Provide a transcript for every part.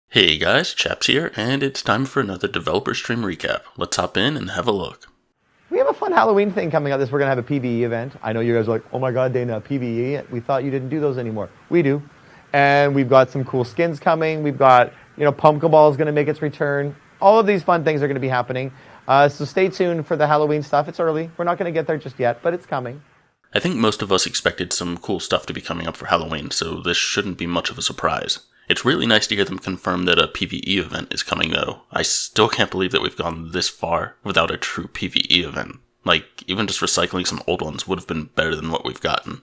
Hey guys, Chaps here, and it's time for another developer stream recap. Let's hop in and have a look. We have a fun Halloween thing coming up. We're going to have a PvE event. I know you guys are like, oh my god, Dana, PvE? We thought you didn't do those anymore. We do. And we've got some cool skins coming. We've got, Pumpkin Ball is going to make its return. All of these fun things are going to be happening. So stay tuned for the Halloween stuff. It's early. We're not going to get there just yet, but it's coming. I think most of us expected some cool stuff to be coming up for Halloween, so this shouldn't be much of a surprise. It's really nice to hear them confirm that a PvE event is coming, though. I still can't believe that we've gone this far without a true PvE event. Like, even just recycling some old ones would have been better than what we've gotten.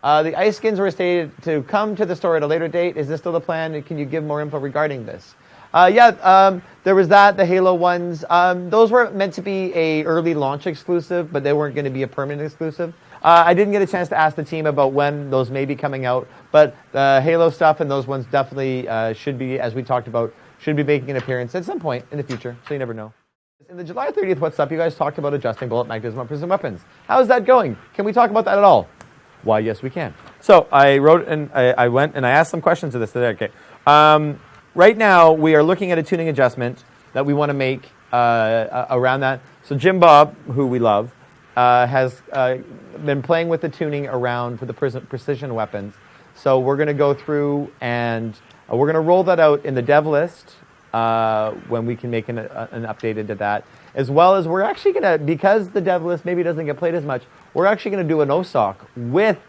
The ice skins were stated to come to the store at a later date. Is this still the plan? Can you give more info regarding this? There was that, the Halo ones. Those were meant to be a early launch exclusive, but they weren't going to be a permanent exclusive. I didn't get a chance to ask the team about when those may be coming out, but the Halo stuff and those ones definitely should be, as we talked about, should be making an appearance at some point in the future, so you never know. In the July 30th What's Up, you guys talked about adjusting bullet magnetism on precision weapons. How's that going? Can we talk about that at all? Why, yes, we can. So I wrote and I went and I asked some questions to this today. Okay. Right now, we are looking at a tuning adjustment that we want to make around that. So Jim Bob, who we love, has been playing with the tuning around for the precision weapons. So we're going to go through and we're going to roll that out in the dev list when we can make an update into that. As well as we're actually going to, because the dev list maybe doesn't get played as much, we're actually going to do an OSOC with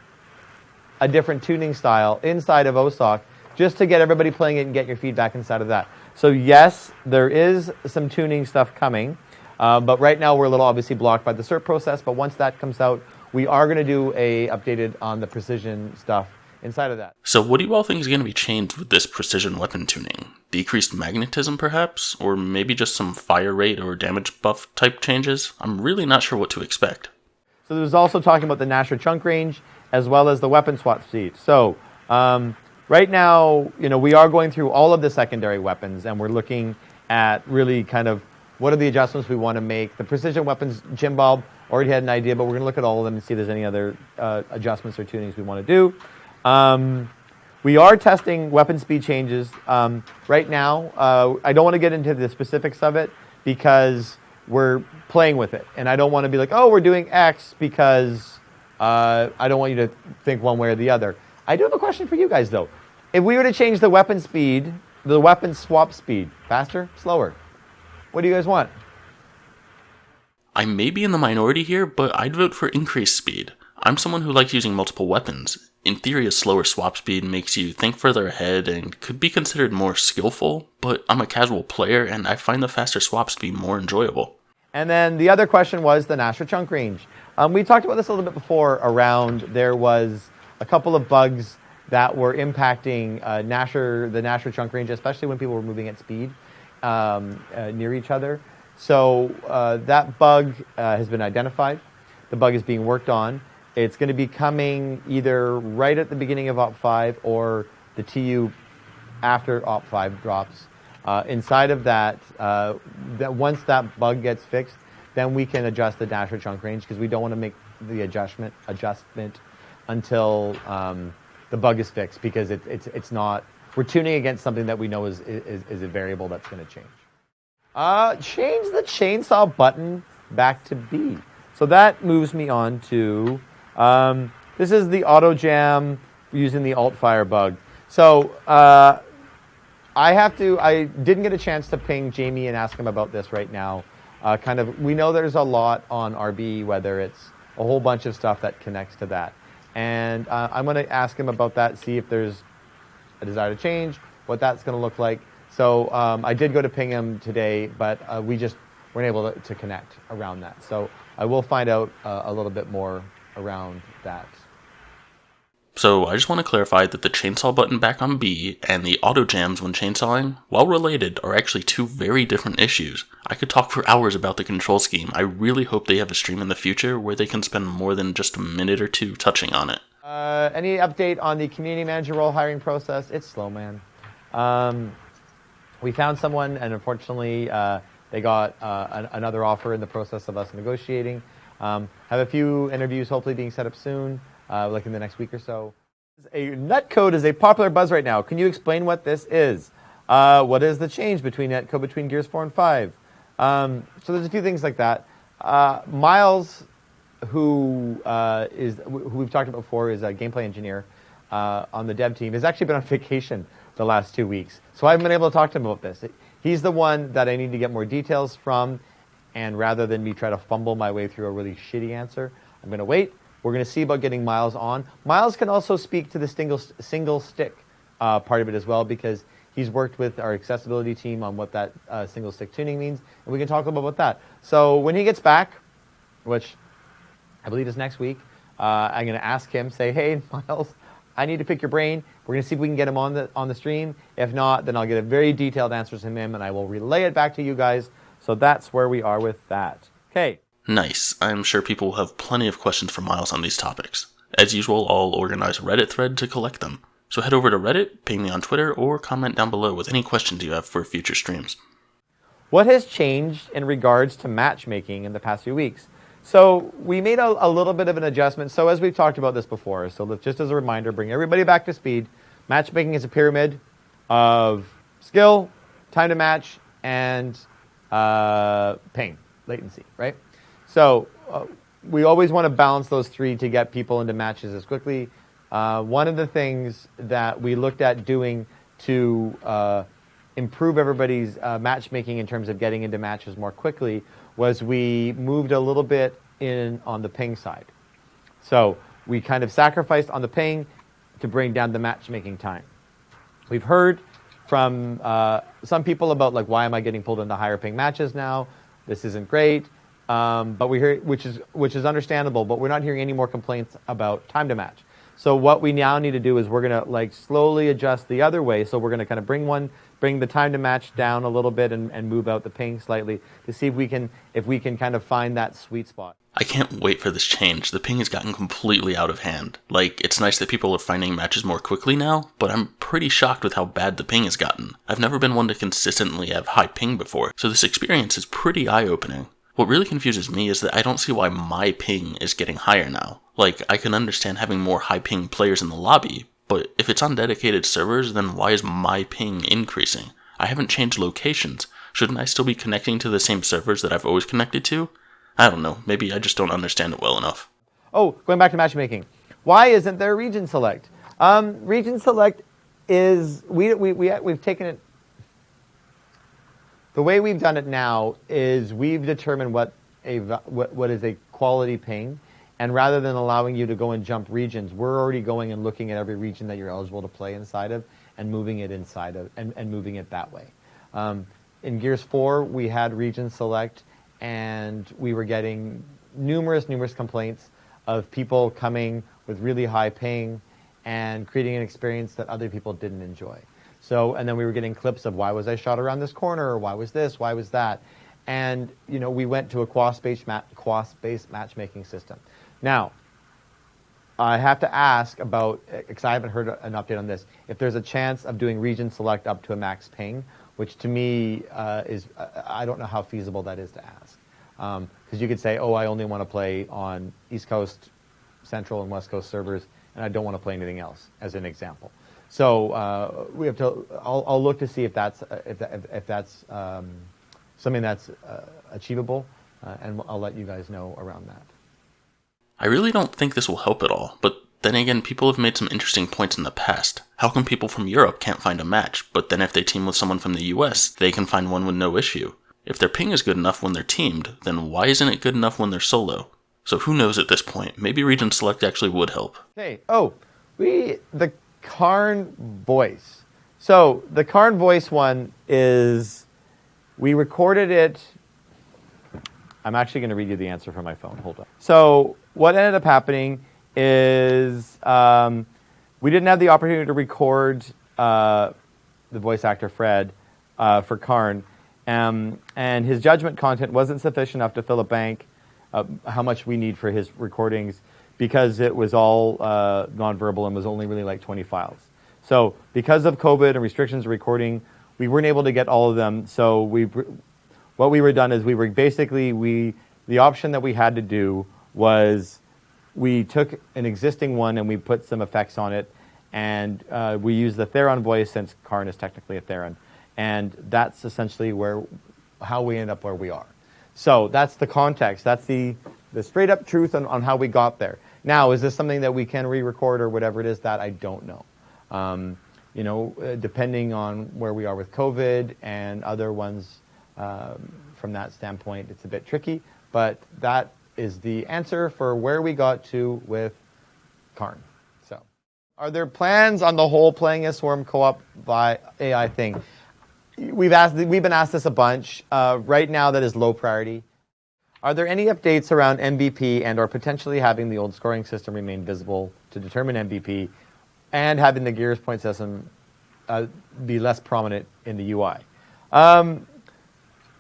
a different tuning style inside of OSOC just to get everybody playing it and get your feedback inside of that. So yes, there is some tuning stuff coming. But right now we're a little obviously blocked by the cert process, but once that comes out, we are going to do a updated on the precision stuff inside of that. So what do you all think is going to be changed with this precision weapon tuning? Decreased magnetism perhaps? Or maybe just some fire rate or damage buff type changes? I'm really not sure what to expect. So there's also talking about the Nasher chunk range as well as the weapon swap speed. So right now, we are going through all of the secondary weapons and we're looking at really kind of what are the adjustments we want to make. The precision weapons, Jim Bob already had an idea, but we're going to look at all of them and see if there's any other adjustments or tunings we want to do. We are testing weapon speed changes right now. I don't want to get into the specifics of it because we're playing with it. And I don't want to be like, oh, we're doing X because I don't want you to think one way or the other. I do have a question for you guys, though. If we were to change the weapon speed, the weapon swap speed, faster, slower? What do you guys want? I may be in the minority here, but I'd vote for increased speed. I'm someone who likes using multiple weapons. In theory, a slower swap speed makes you think further ahead and could be considered more skillful, but I'm a casual player and I find the faster swaps to be more enjoyable. And then the other question was the Nasher chunk range. We talked about this a little bit before around there was a couple of bugs that were impacting the Nasher chunk range, especially when people were moving at speed. Near each other. So that bug has been identified. The bug is being worked on. It's going to be coming either right at the beginning of Op 5 or the TU after Op 5 drops. Inside of that, once that bug gets fixed, then we can adjust the Nasher chunk range because we don't want to make the adjustment until the bug is fixed because it's not. We're tuning against something that we know is a variable that's going to change. Change the chainsaw button back to B. So that moves me on to, this is the auto jam using the alt fire bug. So I didn't get a chance to ping Jamie and ask him about this right now. We know there's a lot on RB, whether it's a whole bunch of stuff that connects to that. And I'm going to ask him about that, see if there's a desire to change, what that's going to look like. So I did go to ping him today, but we just weren't able to connect around that. So I will find out a little bit more around that. So I just want to clarify that the chainsaw button back on B and the auto jams when chainsawing, while related, are actually two very different issues. I could talk for hours about the control scheme. I really hope they have a stream in the future where they can spend more than just a minute or two touching on it. Any update on the community manager role hiring process? It's slow, man. We found someone, and unfortunately, they got another offer in the process of us negotiating. Have a few interviews hopefully being set up soon. like in the next week or so. A netcode is a popular buzz right now. Can you explain what this is? What is the change between netcode between Gears 4 and 5? So there's a few things like that. Miles, who we've talked about before, is a gameplay engineer on the dev team, has actually been on vacation the last 2 weeks. So I haven't been able to talk to him about this. He's the one that I need to get more details from, and rather than me try to fumble my way through a really shitty answer, I'm going to wait. We're going to see about getting Miles on. Miles can also speak to the single stick part of it as well, because he's worked with our accessibility team on what that single stick tuning means, and we can talk about that. So when he gets back, which I believe is next week, I'm going to ask him, say, hey, Miles, I need to pick your brain. We're going to see if we can get him on the stream. If not, then I'll get a very detailed answers from him, and I will relay it back to you guys. So that's where we are with that. Okay. Nice. I'm sure people will have plenty of questions for Miles on these topics. As usual, I'll organize a Reddit thread to collect them. So head over to Reddit, ping me on Twitter, or comment down below with any questions you have for future streams. What has changed in regards to matchmaking in the past few weeks? So we made a little bit of an adjustment. So as we've talked about this before, so just as a reminder, bring everybody back to speed. Matchmaking is a pyramid of skill, time to match, and ping, latency, right? So we always want to balance those three to get people into matches as quickly. One of the things that we looked at doing to improve everybody's matchmaking in terms of getting into matches more quickly was we moved a little bit in on the ping side. So we kind of sacrificed on the ping to bring down the matchmaking time. We've heard from some people about, like, why am I getting pulled into higher ping matches now? This isn't great. But we hear, which is understandable, but we're not hearing any more complaints about time to match. So what we now need to do is we're going to slowly adjust the other way. So we're going to kind of bring the time to match down a little bit and move out the ping slightly to see if we can kind of find that sweet spot. I can't wait for this change. The ping has gotten completely out of hand. It's nice that people are finding matches more quickly now, but I'm pretty shocked with how bad the ping has gotten. I've never been one to consistently have high ping before, so this experience is pretty eye-opening. What really confuses me is that I don't see why my ping is getting higher now. I can understand having more high ping players in the lobby, but if it's on dedicated servers, then why is my ping increasing? I haven't changed locations. Shouldn't I still be connecting to the same servers that I've always connected to? I don't know. Maybe I just don't understand it well enough. Oh, going back to matchmaking. Why isn't there region select? Region select is, we've taken it, the way we've done it now is we've determined what is a quality ping, and rather than allowing you to go and jump regions, we're already going and looking at every region that you're eligible to play inside of and moving it inside of and moving it that way. In Gears 4, we had region select, and we were getting numerous complaints of people coming with really high ping and creating an experience that other people didn't enjoy. So, and then we were getting clips of, why was I shot around this corner, or why was this, why was that? And, we went to a quas-based matchmaking system. Now, I have to ask about, because I haven't heard an update on this, if there's a chance of doing region select up to a max ping, which to me is, I don't know how feasible that is to ask. Because you could say, I only want to play on East Coast, Central, and West Coast servers, and I don't want to play anything else, as an example. So we have to. I'll look to see if that's something that's achievable, and I'll let you guys know around that. I really don't think this will help at all, but then again, people have made some interesting points in the past. How come people from Europe can't find a match, but then if they team with someone from the US, they can find one with no issue? If their ping is good enough when they're teamed, then why isn't it good enough when they're solo? So who knows at this point? Maybe region select actually would help. Okay. The Karn voice. So the Karn voice one is, we recorded it. I'm actually going to read you the answer from my phone. Hold on. So what ended up happening is we didn't have the opportunity to record the voice actor Fred for Karn, and his judgment content wasn't sufficient enough to fill a bank how much we need for his recordings, because it was all nonverbal and was only really 20 files. So because of COVID and restrictions of recording, we weren't able to get all of them. So what we were done is the option that we had to do was we took an existing one and we put some effects on it, and we used the Theron voice, since Karn is technically a Theron, and that's essentially how we end up where we are. So that's the context. That's the straight up truth on how we got there. Now, is this something that we can re-record or whatever it is? That I don't know. Depending on where we are with COVID and other ones, from that standpoint, it's a bit tricky. But that is the answer for where we got to with Karn. So, are there plans on the whole playing a Swarm co-op by AI thing? We've been asked this a bunch. Right now, that is low priority. Are there any updates around MVP and or potentially having the old scoring system remain visible to determine MVP, and having the Gears point system be less prominent in the UI?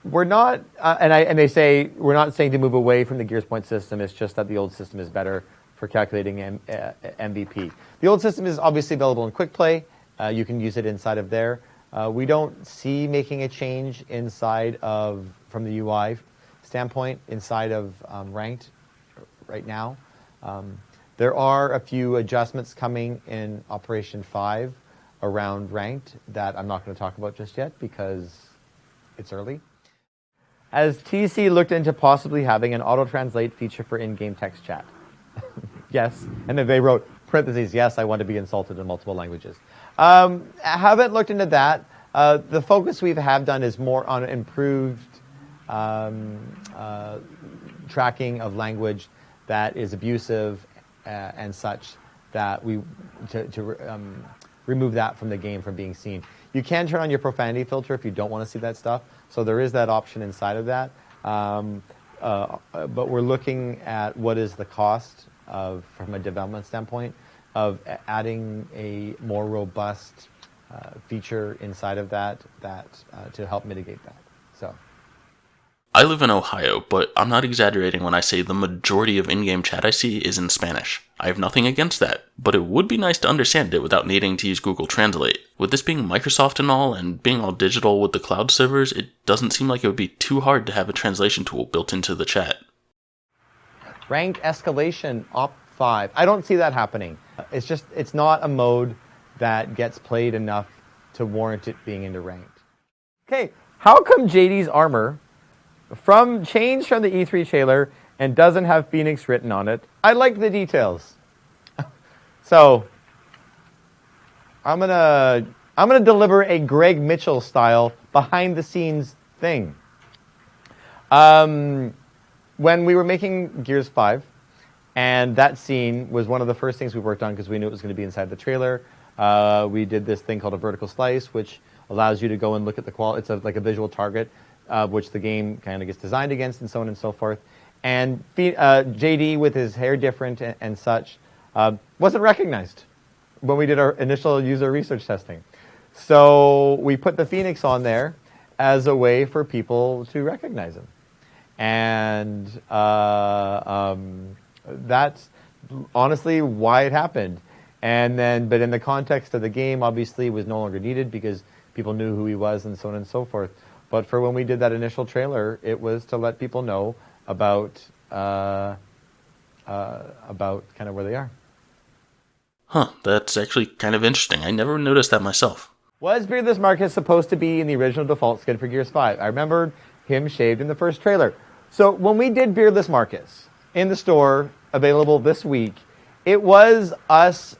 We're not, and they say we're not saying to move away from the Gears point system. It's just that the old system is better for calculating MVP. The old system is obviously available in Quick Play. You can use it inside of there. We don't see making a change from the UI standpoint inside of Ranked right now. There are a few adjustments coming in Operation 5 around Ranked that I'm not going to talk about just yet because it's early. Has TC looked into possibly having an auto-translate feature for in-game text chat? Yes. And then they wrote, parentheses, yes, I want to be insulted in multiple languages. I haven't looked into that. The focus we have done is more on improved tracking of language that is abusive and such, that to remove that from the game from being seen. You can turn on your profanity filter if you don't want to see that stuff, so there is that option inside of that. But we're looking at what is the cost from a development standpoint of adding a more robust feature inside of that to help mitigate that. So, I live in Ohio, but I'm not exaggerating when I say the majority of in-game chat I see is in Spanish. I have nothing against that, but it would be nice to understand it without needing to use Google Translate. With this being Microsoft and all, and being all digital with the cloud servers, it doesn't seem like it would be too hard to have a translation tool built into the chat. Ranked escalation, Op 5. I don't see that happening. It's not a mode that gets played enough to warrant it being into Ranked. Okay, how come JD's armor changed from the E3 trailer and doesn't have Phoenix written on it? I like the details. So I'm gonna deliver a Greg Mitchell style behind the scenes thing. When we were making Gears 5, and that scene was one of the first things we worked on because we knew it was going to be inside the trailer. We did this thing called a vertical slice, which allows you to go and look at the quality. It's like a visual target, which the game kind of gets designed against, and so on and so forth. And JD, with his hair different and such, wasn't recognized when we did our initial user research testing. So we put the Phoenix on there as a way for people to recognize him. And that's honestly why it happened. But in the context of the game, obviously, it was no longer needed because people knew who he was and so on and so forth. But for when we did that initial trailer, it was to let people know about kind of where they are. Huh, that's actually kind of interesting. I never noticed that myself. Was Beardless Marcus supposed to be in the original default skin for Gears 5? I remembered him shaved in the first trailer. So when we did Beardless Marcus in the store, available this week, it was us.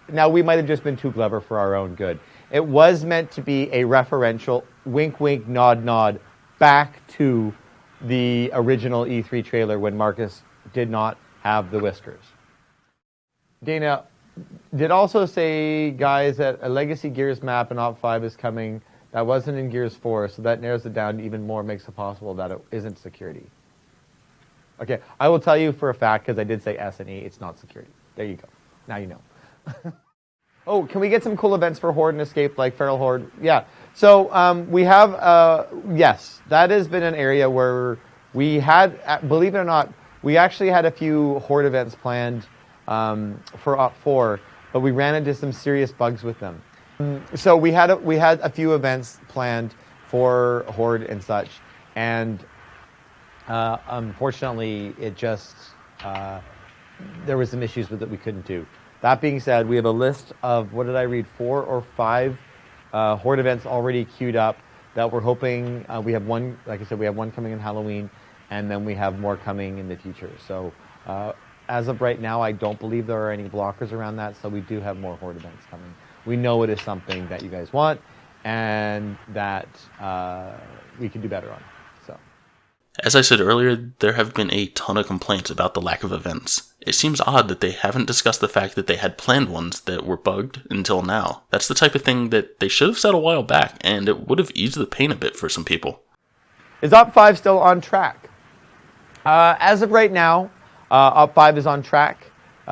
Now, we might have just been too clever for our own good. It was meant to be a referential wink, wink, nod, nod back to the original E3 trailer when Marcus did not have the whiskers. Dana did also say, guys, that a Legacy Gears map in Op 5 is coming. That wasn't in Gears 4, so that narrows it down even more, makes it possible that it isn't security. Okay, I will tell you for a fact, because I did say S and E, it's not security. There you go. Now you know. Oh, can we get some cool events for Horde and Escape, like Feral Horde? Yeah. So we have, yes, that has been an area where we had, believe it or not, we actually had a few Horde events planned for Op 4, but we ran into some serious bugs with them. So we had a few events planned for Horde and such, and unfortunately, it just there was some issues with it we couldn't do. That being said, we have a list of, what did I read, 4 or 5 Horde events already queued up that we're hoping, we have one, like I said, we have one coming in Halloween, and then we have more coming in the future. So as of right now, I don't believe there are any blockers around that, so we do have more Horde events coming. We know it is something that you guys want, and that we can do better on. So, as I said earlier, there have been a ton of complaints about the lack of events. It seems odd that they haven't discussed the fact that they had planned ones that were bugged until now. That's the type of thing that they should have said a while back, and it would have eased the pain a bit for some people. Is Op 5 still on track? As of right now, Op 5 is on track. We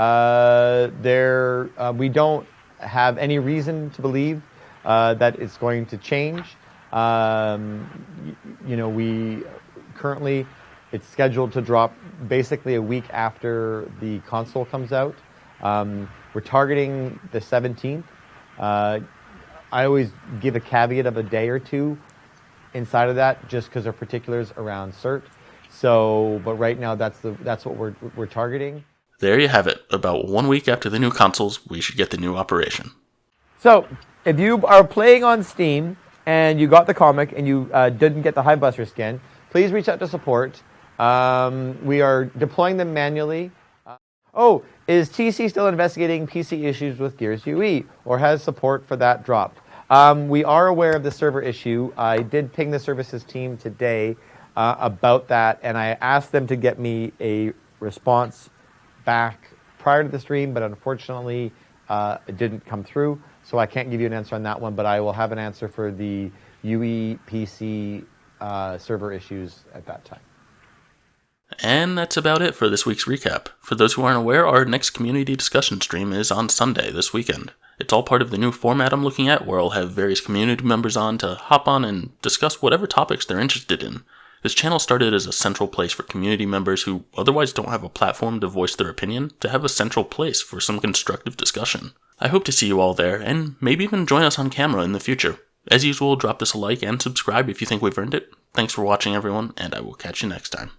don't have any reason to believe that it's going to change. We currently, it's scheduled to drop basically a week after the console comes out. We're targeting the 17th. I always give a caveat of a day or two inside of that, just because of particulars around cert. So, but right now that's what we're targeting. There you have it. About 1 week after the new consoles, we should get the new operation. So, if you are playing on Steam and you got the comic and you didn't get the Hivebuster skin, please reach out to support. We are deploying them manually. Is TC still investigating PC issues with Gears UE, or has support for that dropped? We are aware of the server issue. I did ping the services team today about that, and I asked them to get me a response back prior to the stream, but unfortunately it didn't come through, so I can't give you an answer on that one, but I will have an answer for the UE PC server issues at that time. And that's about it for this week's recap. For those who aren't aware, our next community discussion stream is on Sunday this weekend. It's all part of the new format I'm looking at, where I'll have various community members on to hop on and discuss whatever topics they're interested in. This channel started as a central place for community members who otherwise don't have a platform to voice their opinion, to have a central place for some constructive discussion. I hope to see you all there, and maybe even join us on camera in the future. As usual, drop this a like and subscribe if you think we've earned it. Thanks for watching, everyone, and I will catch you next time.